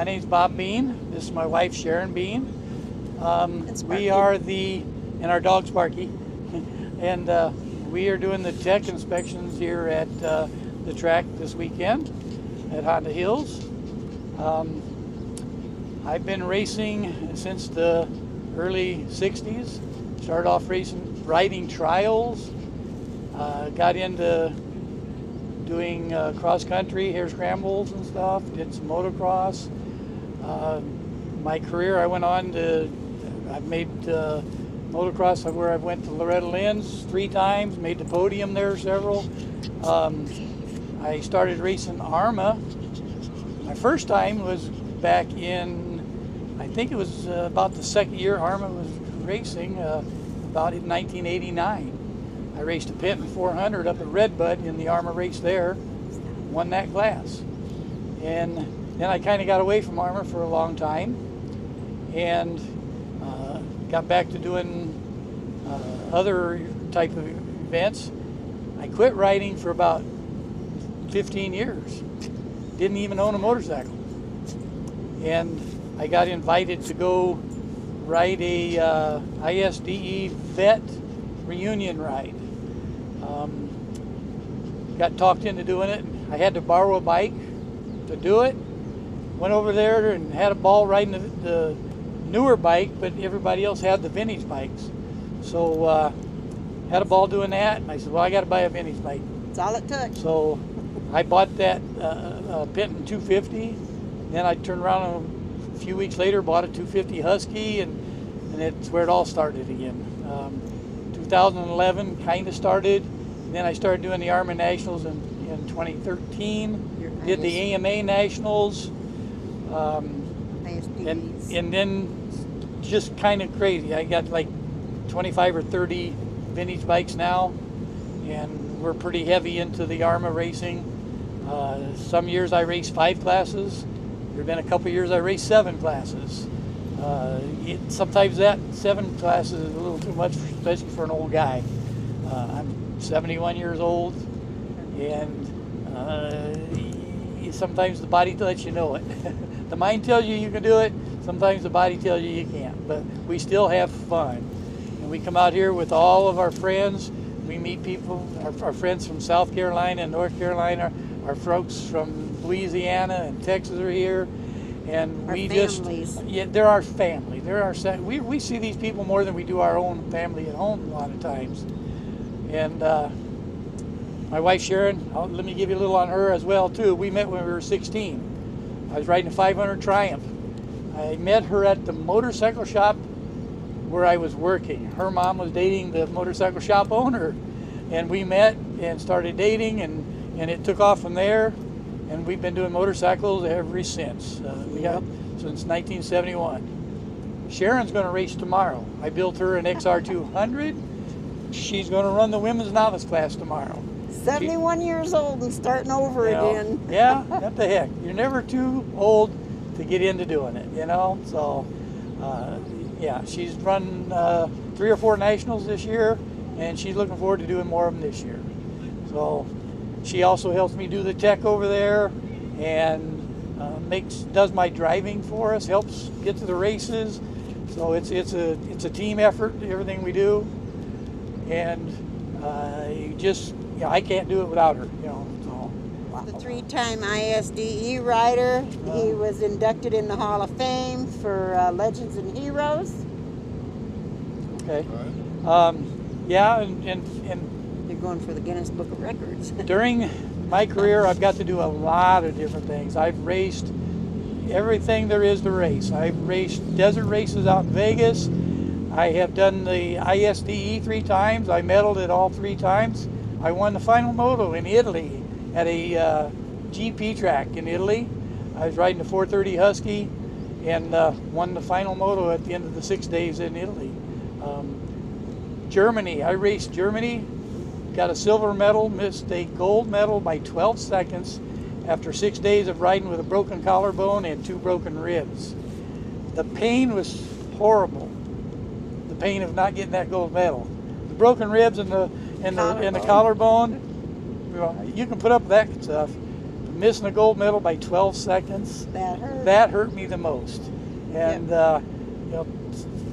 My name's Bob Bean. This is my wife, Sharon Bean. We are and our dog Sparky, and we are doing the tech inspections here at the track this weekend at Honda Hills. I've been racing since the early 60s. Started off riding trials, got into doing cross country, hare scrambles and stuff, did some motocross. My career, I've made motocross where I went to Loretta Lynn's 3 times, made the podium there several. I started racing ARMA. My first time was back in, I think it was about the second year ARMA was racing, about in 1989. I raced a Penton 400 up at Redbud in the ARMA race there, won that class. And then I kind of got away from ARMA for a long time and got back to doing other type of events. I quit riding for about 15 years. Didn't even own a motorcycle. And I got invited to go ride a ISDE vet reunion ride. Got talked into doing it. I had to borrow a bike to do it. Went over there and had a ball riding the newer bike, but everybody else had the vintage bikes. So had a ball doing that, and I said, well, I got to buy a vintage bike. That's all it took. So I bought that Penton 250. Then I turned around a few weeks later, bought a 250 Husky, and it's where it all started again. 2011 kind of started. Then I started doing the ARMA Nationals in 2013. Did the AMA Nationals. And then just kind of crazy. I got like 25 or 30 vintage bikes now, and we're pretty heavy into the ARMA racing. Some years I race 5 classes. There have been a couple years I raced 7 classes. Sometimes that 7 classes is a little too much, especially for an old guy. I'm 71 years old, and sometimes the body lets you know it. The mind tells you can do it, sometimes the body tells you can't, but we still have fun. And we come out here with all of our friends. We meet people, our friends from South Carolina and North Carolina, our folks from Louisiana and Texas are here. And our we families. They're our family. We see these people more than we do our own family at home a lot of times. And my wife Sharon, let me give you a little on her as well too. We met when we were 16. I was riding a 500 Triumph. I met her at the motorcycle shop where I was working. Her mom was dating the motorcycle shop owner, and we met and started dating, and it took off from there. And we've been doing motorcycles ever since. Since 1971. Sharon's going to race tomorrow. I built her an XR200. She's going to run the women's novice class tomorrow. 71 years old and starting over again. Yeah, what the heck. You're never too old to get into doing it, you know? So, yeah, she's run 3 or 4 nationals this year, and she's looking forward to doing more of them this year. So, she also helps me do the tech over there, and does my driving for us, helps get to the races. So it's a team effort, everything we do, and I can't do it without her, you know. So. The 3-time ISDE rider. He was inducted in the Hall of Fame for Legends and Heroes. Okay. Yeah, and You're going for the Guinness Book of Records. During my career, I've got to do a lot of different things. I've raced everything there is to race. I've raced desert races out in Vegas. I have done the ISDE 3 times. I medaled it all 3 times. I won the final moto in Italy at a GP track in Italy. I was riding the 430 Husky and won the final moto at the end of the 6 days in Italy. Germany, I raced Germany, got a silver medal, missed a gold medal by 12 seconds after 6 days of riding with a broken collarbone and 2 broken ribs. The pain was horrible. The pain of not getting that gold medal. The broken ribs and the collarbone, you know, you can put up with that stuff. missing a gold medal by 12 seconds, That hurt. that hurt me the most. And you know,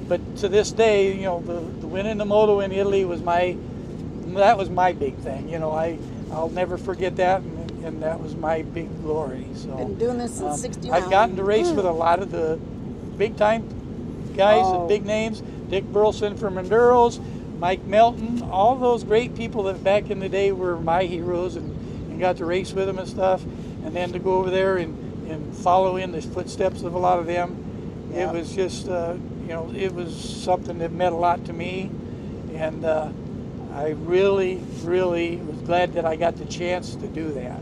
but to this day, you know, the winning the moto in Italy was my big thing. You know, I'll never forget that, and that was my big glory. So Been doing this since '69. I've gotten to race with a lot of the big time guys, the big names, Dick Burleson from Enduros, Mike Melton, all those great people that back in the day were my heroes, and got to race with them and stuff. And then to go over there and follow in the footsteps of a lot of them, it was just, you know, it was something that meant a lot to me. And I really, really was glad that I got the chance to do that.